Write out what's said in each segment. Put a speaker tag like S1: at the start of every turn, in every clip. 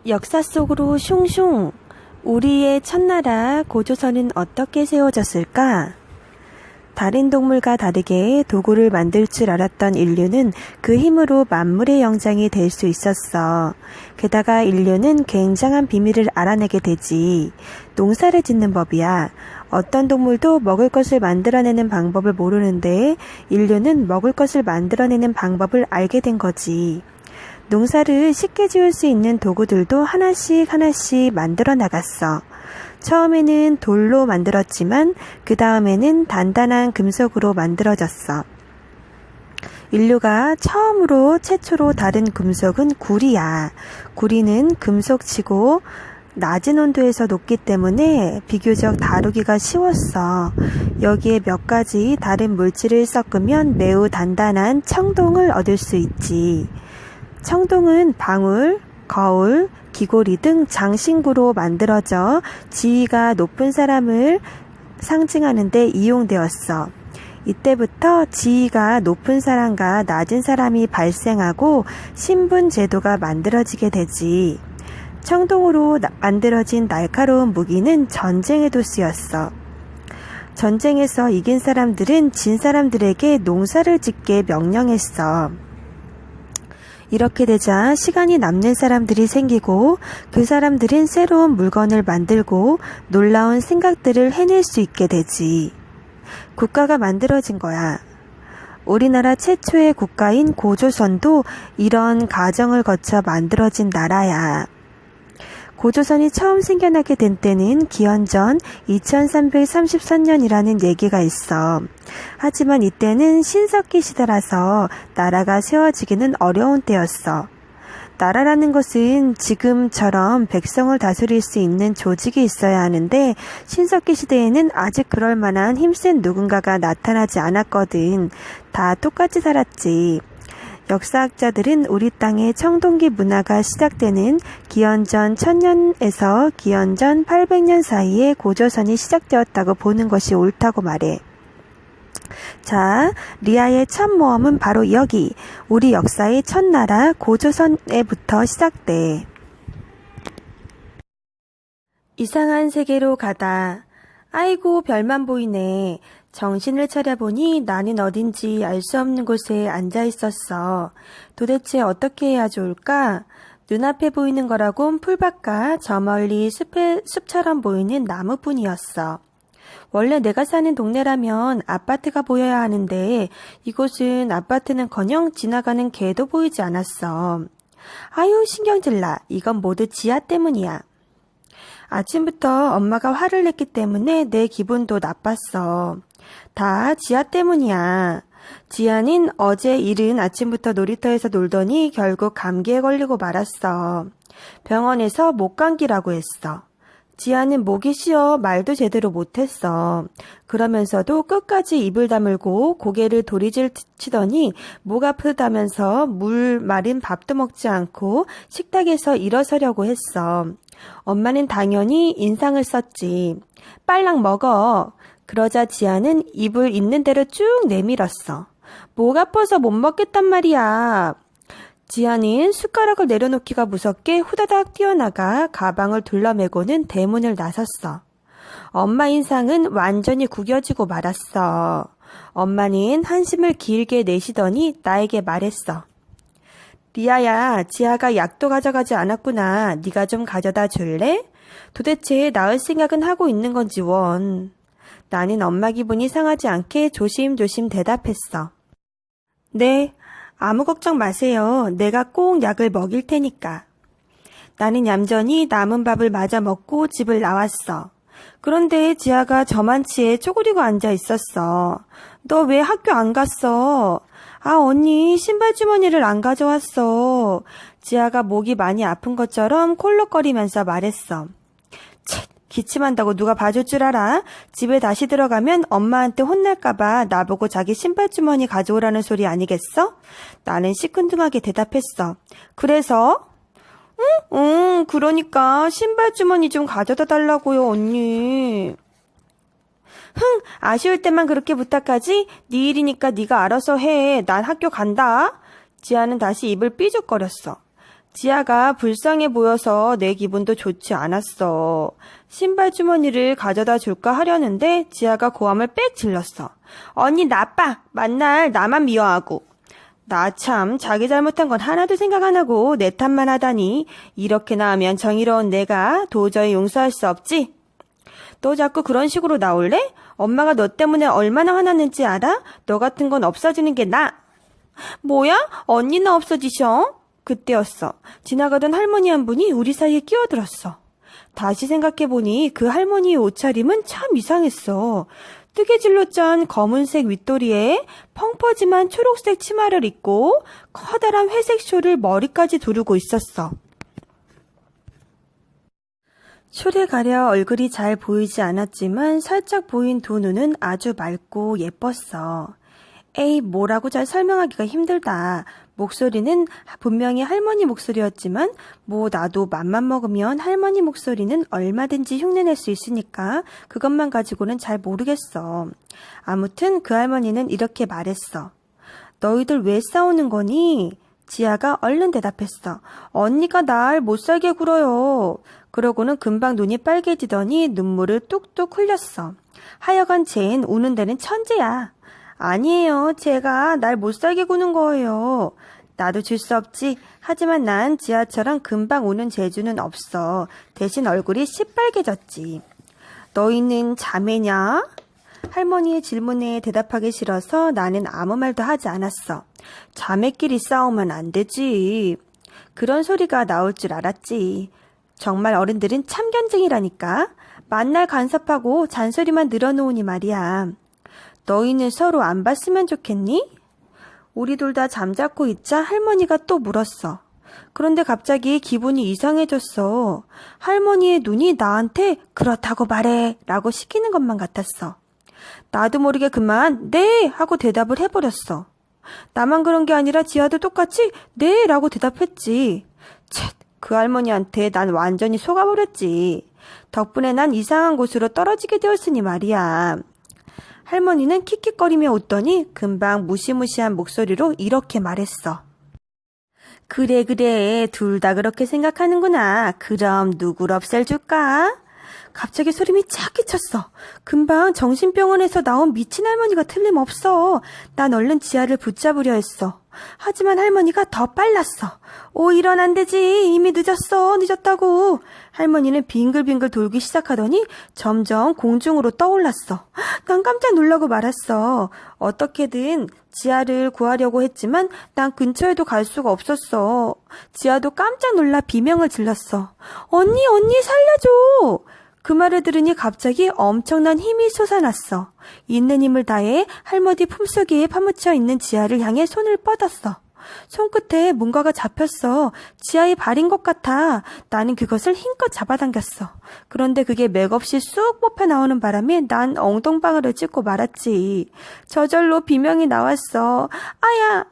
S1: 역사 속으로 슝슝. 우리의 첫나라 고조선은 어떻게 세워졌을까? 다른 동물과 다르게 도구를 만들 줄 알았던 인류는 그 힘으로 만물의 영장이 될 수 있었어. 게다가 인류는 굉장한 비밀을 알아내게 되지. 농사를 짓는 법이야. 어떤 동물도 먹을 것을 만들어내는 방법을 모르는데 인류는 먹을 것을 만들어내는 방법을 알게 된 거지. 농사를 쉽게 지을 수 있는 도구들도 하나씩 하나씩 만들어 나갔어. 처음에는 돌로 만들었지만 그 다음에는 단단한 금속으로 만들어졌어. 인류가 최초로 다룬 금속은 구리야. 구리는 금속치고 낮은 온도에서 녹기 때문에 비교적 다루기가 쉬웠어. 여기에 몇 가지 다른 물질을 섞으면 매우 단단한 청동을 얻을 수 있지. 청동은 방울, 거울, 귀고리 등 장신구로 만들어져 지위가 높은 사람을 상징하는 데 이용되었어. 이때부터 지위가 높은 사람과 낮은 사람이 발생하고 신분 제도가 만들어지게 되지. 청동으로 만들어진 날카로운 무기는 전쟁에도 쓰였어. 전쟁에서 이긴 사람들은 진 사람들에게 농사를 짓게 명령했어. 이렇게 되자 시간이 남는 사람들이 생기고 그 사람들은 새로운 물건을 만들고 놀라운 생각들을 해낼 수 있게 되지. 국가가 만들어진 거야. 우리나라 최초의 국가인 고조선도 이런 과정을 거쳐 만들어진 나라야. 고조선이 처음 생겨나게 된 때는 기원전 2333년이라는 얘기가 있어. 하지만 이때는 신석기 시대라서 나라가 세워지기는 어려운 때였어. 나라라는 것은 지금처럼 백성을 다스릴 수 있는 조직이 있어야 하는데 신석기 시대에는 아직 그럴 만한 힘센 누군가가 나타나지 않았거든. 다 똑같이 살았지. 역사학자들은 우리 땅의 청동기 문화가 시작되는 기원전 1000년에서 기원전 800년 사이에 고조선이 시작되었다고 보는 것이 옳다고 말해. 자, 리아의 첫 모험은 바로 여기, 우리 역사의 첫나라 고조선에부터 시작돼. 이상한 세계로 가다. 아이고, 별만 보이네. 정신을 차려보니 나는 어딘지 알 수 없는 곳에 앉아 있었어. 도대체 어떻게 해야 좋을까? 눈앞에 보이는 거라곤 풀밭과 저 멀리 숲처럼 보이는 나무뿐이었어. 원래 내가 사는 동네라면 아파트가 보여야 하는데 이곳은 아파트는커녕 지나가는 개도 보이지 않았어. 아유, 신경질나. 이건 모두 지하 때문이야. 아침부터 엄마가 화를 냈기 때문에 내 기분도 나빴어. 다 지아 때문이야. 지아는 어제 이른 아침부터 놀이터에서 놀더니 결국 감기에 걸리고 말았어. 병원에서 목감기라고 했어. 지아는 목이 쉬어 말도 제대로 못했어. 그러면서도 끝까지 입을 다물고 고개를 도리질 치더니 목 아프다면서 마른 밥도 먹지 않고 식탁에서 일어서려고 했어. 엄마는 당연히 인상을 썼지. 빨랑 먹어. 그러자 지아는 입을 있는 대로 쭉 내밀었어. 목 아파서 못 먹겠단 말이야. 지아는 숟가락을 내려놓기가 무섭게 후다닥 뛰어나가 가방을 둘러매고는 대문을 나섰어. 엄마 인상은 완전히 구겨지고 말았어. 엄마는 한숨을 길게 내쉬더니 나에게 말했어. 리아야, 지아가 약도 가져가지 않았구나. 네가 좀 가져다 줄래? 도대체 나을 생각은 하고 있는 건지 원. 나는 엄마 기분이 상하지 않게 조심조심 대답했어. 네, 아무 걱정 마세요. 내가 꼭 약을 먹일 테니까. 나는 얌전히 남은 밥을 마저 먹고 집을 나왔어. 그런데 지아가 저만치에 쪼그리고 앉아 있었어. 너 왜 학교 안 갔어? 아, 언니, 신발 주머니를 안 가져왔어. 지아가 목이 많이 아픈 것처럼 콜록거리면서 말했어. 기침한다고 누가 봐줄 줄 알아? 집에 다시 들어가면 엄마한테 혼날까봐 나보고 자기 신발 주머니 가져오라는 소리 아니겠어? 나는 시큰둥하게 대답했어. 그래서? 응, 그러니까 신발 주머니 좀 가져다 달라고요, 언니. 아쉬울 때만 그렇게 부탁하지? 네 일이니까 네가 알아서 해. 난 학교 간다. 지아는 다시 입을 삐죽거렸어. 지아가 불쌍해 보여서 내 기분도 좋지 않았어. 신발 주머니를 가져다 줄까 하려는데 지아가 고함을 빽 질렀어. 언니 나빠. 만날 나만 미워하고. 나 참 자기 잘못한 건 하나도 생각 안 하고 내 탓만 하다니. 이렇게나 하면 정의로운 내가 도저히 용서할 수 없지. 너 자꾸 그런 식으로 나올래? 엄마가 너 때문에 얼마나 화났는지 알아? 너 같은 건 없어지는 게 나아. 뭐야? 언니나 없어지셔? 그때였어. 지나가던 할머니 한 분이 우리 사이에 끼어들었어. 다시 생각해보니 그 할머니의 옷차림은 참 이상했어. 뜨개질로 짠 검은색 윗도리에 펑퍼짐한 초록색 치마를 입고 커다란 회색 숄을 머리까지 두르고 있었어. 숄에 가려 얼굴이 잘 보이지 않았지만 살짝 보인 두 눈은 아주 맑고 예뻤어. 에이, 뭐라고 잘 설명하기가 힘들다. 목소리는 분명히 할머니 목소리였지만 뭐 나도 맘만 먹으면 할머니 목소리는 얼마든지 흉내낼 수 있으니까 그것만 가지고는 잘 모르겠어. 아무튼 그 할머니는 이렇게 말했어. 너희들 왜 싸우는 거니? 지아가 얼른 대답했어. 언니가 날 못살게 굴어요. 그러고는 금방 눈이 빨개지더니 눈물을 뚝뚝 흘렸어. 하여간 쟨 우는 데는 천재야. 아니에요. 제가 날 못살게 구는 거예요. 나도 줄 수 없지. 하지만 난 지아처럼 금방 우는 재주는 없어. 대신 얼굴이 시빨개졌지. 너희는 자매냐? 할머니의 질문에 대답하기 싫어서 나는 아무 말도 하지 않았어. 자매끼리 싸우면 안 되지. 그런 소리가 나올 줄 알았지. 정말 어른들은 참견쟁이라니까. 만날 간섭하고 잔소리만 늘어놓으니 말이야. 너희는 서로 안 봤으면 좋겠니? 우리 둘 다 잠자코 있자 할머니가 또 물었어. 그런데 갑자기 기분이 이상해졌어. 할머니의 눈이 나한테 그렇다고 말해 라고 시키는 것만 같았어. 나도 모르게 그만 네 하고 대답을 해버렸어. 나만 그런 게 아니라 지아도 똑같이 네 라고 대답했지. 쳇, 그 할머니한테 난 완전히 속아버렸지. 덕분에 난 이상한 곳으로 떨어지게 되었으니 말이야. 할머니는 킥킥거리며 웃더니 금방 무시무시한 목소리로 이렇게 말했어. 그래 둘 다 그렇게 생각하는구나. 그럼 누굴 없앨줄까? 갑자기 소름이 착 끼쳤어. 금방 정신병원에서 나온 미친 할머니가 틀림없어. 난 얼른 지아를 붙잡으려 했어. 하지만 할머니가 더 빨랐어. 오, 이런 안 되지. 이미 늦었다고. 할머니는 빙글빙글 돌기 시작하더니 점점 공중으로 떠올랐어. 난 깜짝 놀라고 말았어. 어떻게든 지아를 구하려고 했지만 난 근처에도 갈 수가 없었어. 지아도 깜짝 놀라 비명을 질렀어. 언니 살려줘. 그 말을 들으니 갑자기 엄청난 힘이 솟아났어. 있는 힘을 다해 할머니 품속에 파묻혀 있는 지아를 향해 손을 뻗었어. 손끝에 뭔가가 잡혔어. 지아의 발인 것 같아. 나는 그것을 힘껏 잡아당겼어. 그런데 그게 맥없이 쑥 뽑혀 나오는 바람에 난 엉덩방아를 찢고 말았지. 저절로 비명이 나왔어. 아야!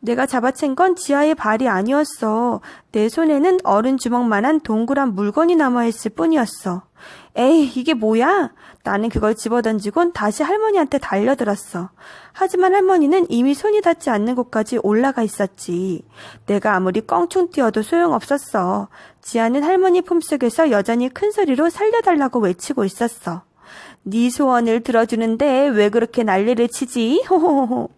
S1: 내가 잡아챈 건 지아의 발이 아니었어. 내 손에는 어른 주먹만한 동그란 물건이 남아있을 뿐이었어. 에이, 이게 뭐야? 나는 그걸 집어던지곤 다시 할머니한테 달려들었어. 하지만 할머니는 이미 손이 닿지 않는 곳까지 올라가 있었지. 내가 아무리 껑충 뛰어도 소용없었어. 지아는 할머니 품속에서 여전히 큰 소리로 살려달라고 외치고 있었어. 네 소원을 들어주는데 왜 그렇게 난리를 치지? 호호호호.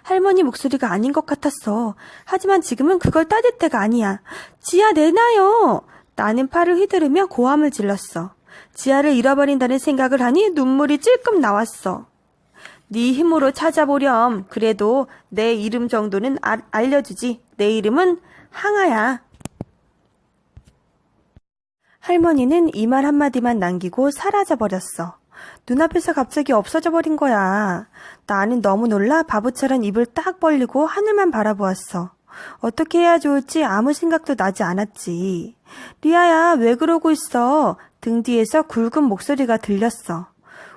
S1: 할머니 목소리가 아닌 것 같았어. 하지만 지금은 그걸 따질 때가 아니야. 지아 내놔요. 나는 팔을 휘두르며 고함을 질렀어. 지아를 잃어버린다는 생각을 하니 눈물이 찔끔 나왔어. 네 힘으로 찾아보렴. 그래도 내 이름 정도는 알려주지. 내 이름은 항아야. 할머니는 이 말 한마디만 남기고 사라져버렸어. 눈앞에서 갑자기 없어져 버린 거야. 나는 너무 놀라 바보처럼 입을 딱 벌리고 하늘만 바라보았어. 어떻게 해야 좋을지 아무 생각도 나지 않았지. 리아야, 왜 그러고 있어? 등 뒤에서 굵은 목소리가 들렸어.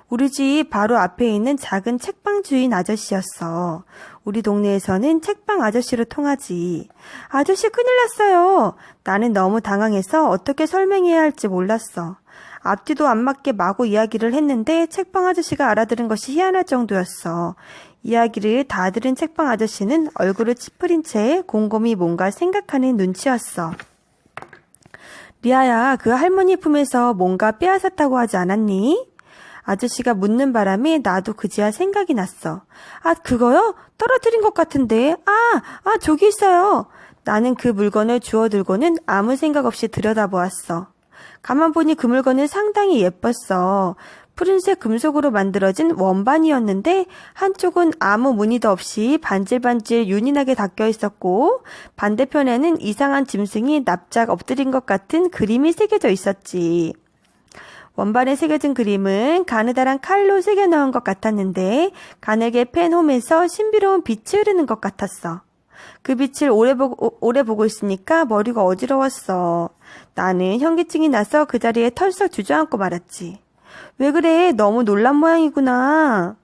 S1: 우리 집 바로 앞에 있는 작은 책방 주인 아저씨였어. 우리 동네에서는 책방 아저씨로 통하지. 아저씨 큰일 났어요. 나는 너무 당황해서 어떻게 설명해야 할지 몰랐어. 앞뒤도 안 맞게 마구 이야기를 했는데 책방 아저씨가 알아들은 것이 희한할 정도였어. 이야기를 다 들은 책방 아저씨는 얼굴을 찌푸린 채 곰곰이 뭔가 생각하는 눈치였어. 리아야, 그 할머니 품에서 뭔가 빼앗았다고 하지 않았니? 아저씨가 묻는 바람에 나도 그제야 생각이 났어. 아, 그거요? 떨어뜨린 것 같은데. 저기 있어요. 나는 그 물건을 주워들고는 아무 생각 없이 들여다보았어. 가만 보니 그 물건은 상당히 예뻤어. 푸른색 금속으로 만들어진 원반이었는데 한쪽은 아무 무늬도 없이 반질반질 윤이나게 닦여 있었고 반대편에는 이상한 짐승이 납작 엎드린 것 같은 그림이 새겨져 있었지. 원반에 새겨진 그림은 가느다란 칼로 새겨 넣은 것 같았는데 가늘게 팬 홈에서 신비로운 빛이 흐르는 것 같았어. 그 빛을 오래 보고 있으니까 머리가 어지러웠어. 나는 현기증이 나서 그 자리에 털썩 주저앉고 말았지. 왜 그래? 너무 놀란 모양이구나.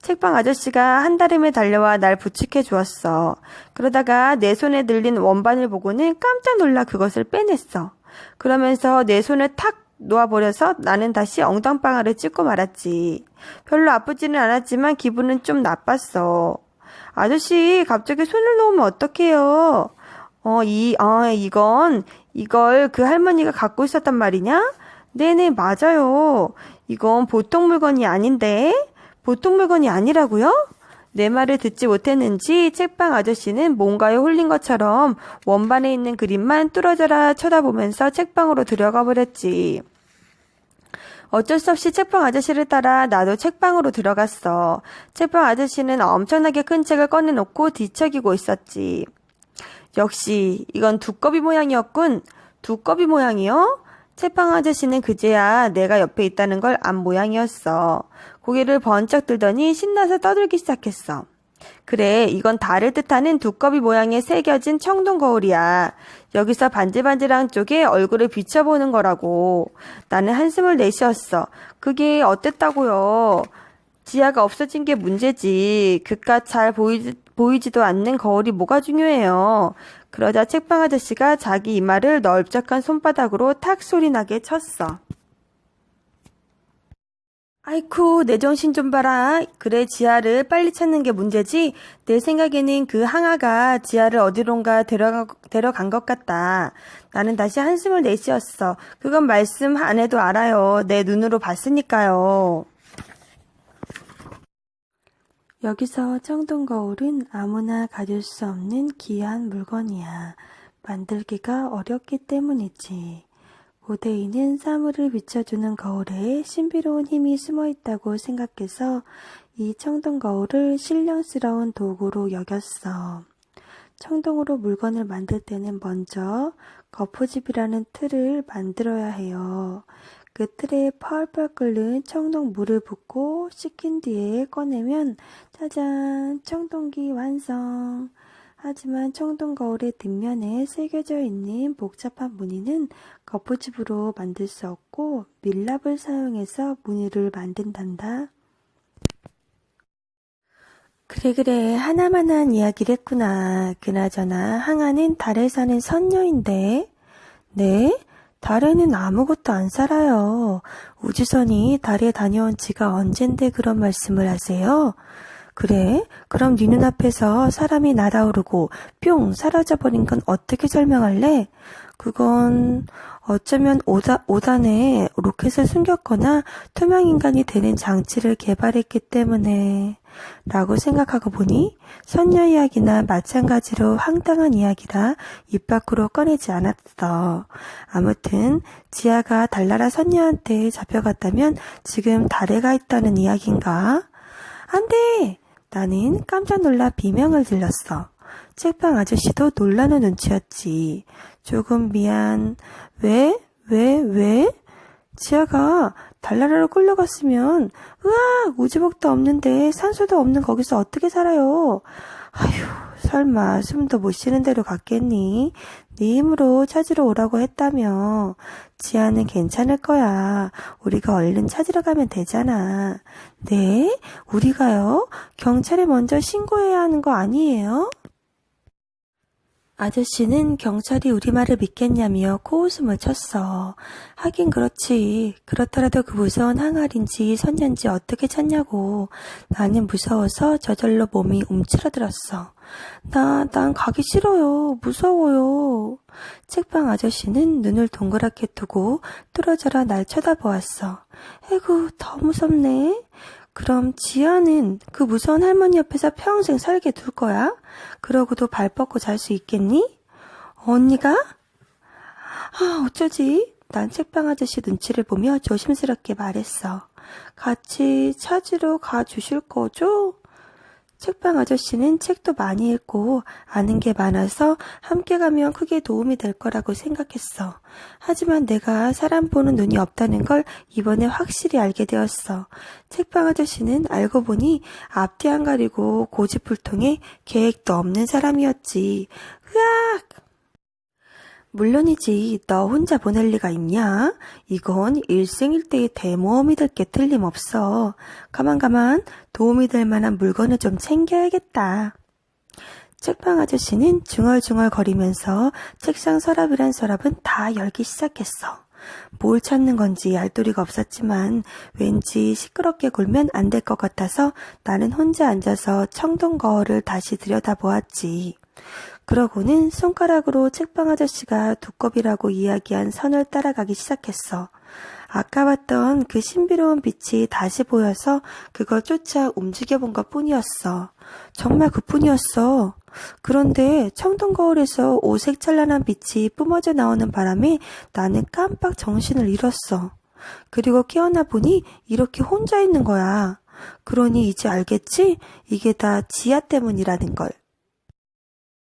S1: 책방 아저씨가 한달음에 달려와 날 부축해 주었어. 그러다가 내 손에 들린 원반을 보고는 깜짝 놀라 그것을 빼냈어. 그러면서 내 손을 탁 놓아버려서 나는 다시 엉덩방아를 찢고 말았지. 별로 아프지는 않았지만 기분은 좀 나빴어. 아저씨, 갑자기 손을 놓으면 어떡해요? 이걸 그 할머니가 갖고 있었단 말이냐? 네네, 맞아요. 이건 보통 물건이 아닌데? 보통 물건이 아니라고요? 내 말을 듣지 못했는지 책방 아저씨는 뭔가에 홀린 것처럼 원반에 있는 그림만 뚫어져라 쳐다보면서 책방으로 들어가 버렸지. 어쩔 수 없이 책방 아저씨를 따라 나도 책방으로 들어갔어. 책방 아저씨는 엄청나게 큰 책을 꺼내놓고 뒤척이고 있었지. 역시 이건 두꺼비 모양이었군. 두꺼비 모양이요? 책방 아저씨는 그제야 내가 옆에 있다는 걸 안 모양이었어. 고개를 번쩍 들더니 신나서 떠들기 시작했어. 그래, 이건 달을 뜻하는 두꺼비 모양의 새겨진 청동 거울이야. 여기서 반질반질한 쪽에 얼굴을 비춰보는 거라고. 나는 한숨을 내쉬었어. 그게 어땠다고요? 지하가 없어진 게 문제지. 그깟 잘 보이지도 않는 거울이 뭐가 중요해요. 그러자 책방 아저씨가 자기 이마를 넓적한 손바닥으로 탁 소리나게 쳤어. 아이쿠, 내 정신 좀 봐라. 그래, 지하를 빨리 찾는 게 문제지. 내 생각에는 그 항아가 지하를 어디론가 데려간 것 같다. 나는 다시 한숨을 내쉬었어. 그건 말씀 안 해도 알아요. 내 눈으로 봤으니까요. 여기서 청동 거울은 아무나 가질 수 없는 귀한 물건이야. 만들기가 어렵기 때문이지. 고대인은 사물을 비춰주는 거울에 신비로운 힘이 숨어 있다고 생각해서 이 청동 거울을 신령스러운 도구로 여겼어. 청동으로 물건을 만들 때는 먼저 거푸집이라는 틀을 만들어야 해요. 그 틀에 펄펄 끓는 청동 물을 붓고 식힌 뒤에 꺼내면 짜잔, 청동기 완성. 하지만 청동 거울의 뒷면에 새겨져 있는 복잡한 무늬는 거푸집으로 만들 수 없고 밀랍을 사용해서 무늬를 만든단다. 그래, 하나만한 이야기를 했구나. 그나저나 항아는 달에 사는 선녀인데. 네? 달에는 아무것도 안 살아요. 우주선이 달에 다녀온 지가 언젠데 그런 말씀을 하세요? 그래? 그럼 네 눈앞에서 사람이 날아오르고 뿅 사라져버린 건 어떻게 설명할래? 그건 어쩌면 5단에 로켓을 숨겼거나 투명인간이 되는 장치를 개발했기 때문에 라고 생각하고 보니 선녀 이야기나 마찬가지로 황당한 이야기라 입 밖으로 꺼내지 않았어. 아무튼 지아가 달나라 선녀한테 잡혀갔다면 지금 달에 가 있다는 이야기인가? 안 돼! 나는 깜짝 놀라 비명을 질렀어. 책방 아저씨도 놀라는 눈치였지. 조금 미안. 왜? 지아가 달나라로 끌려갔으면 으악! 우주복도 없는데 산소도 없는 거기서 어떻게 살아요? 아휴, 설마 숨도 못 쉬는 대로 갔겠니? 네 힘으로 찾으러 오라고 했다며. 지아는 괜찮을 거야. 우리가 얼른 찾으러 가면 되잖아. 네? 우리가요? 경찰에 먼저 신고해야 하는 거 아니에요? 아저씨는 경찰이 우리 말을 믿겠냐며 코웃음을 쳤어. 하긴 그렇지. 그렇더라도 그 무서운 항아리인지 선녀인지 어떻게 찾냐고. 나는 무서워서 저절로 몸이 움츠러들었어. 난 가기 싫어요. 무서워요. 책방 아저씨는 눈을 동그랗게 뜨고 뚫어져라 날 쳐다보았어. 에구, 더 무섭네. 그럼 지아는 그 무서운 할머니 옆에서 평생 살게 둘 거야? 그러고도 발 뻗고 잘 수 있겠니? 언니가? 어쩌지? 난 책방 아저씨 눈치를 보며 조심스럽게 말했어. 같이 찾으러 가주실 거죠? 책방 아저씨는 책도 많이 읽고 아는 게 많아서 함께 가면 크게 도움이 될 거라고 생각했어. 하지만 내가 사람 보는 눈이 없다는 걸 이번에 확실히 알게 되었어. 책방 아저씨는 알고 보니 앞뒤 안 가리고 고집불통에 계획도 없는 사람이었지. 으악! 물론이지. 너 혼자 보낼 리가 있냐? 이건 일생일대의 대모험이 될 게 틀림없어. 가만. 도움이 될 만한 물건을 좀 챙겨야겠다. 책방 아저씨는 중얼중얼 거리면서 책상 서랍이란 서랍은 다 열기 시작했어. 뭘 찾는 건지 알도리가 없었지만 왠지 시끄럽게 굴면 안 될 것 같아서 나는 혼자 앉아서 청동 거울을 다시 들여다보았지. 그러고는 손가락으로 책방 아저씨가 두꺼비라고 이야기한 선을 따라가기 시작했어. 아까 봤던 그 신비로운 빛이 다시 보여서 그걸 쫓아 움직여본 것 뿐이었어. 정말 그뿐이었어. 그런데 청동 거울에서 오색 찬란한 빛이 뿜어져 나오는 바람에 나는 깜빡 정신을 잃었어. 그리고 깨어나 보니 이렇게 혼자 있는 거야. 그러니 이제 알겠지? 이게 다 지아 때문이라는 걸.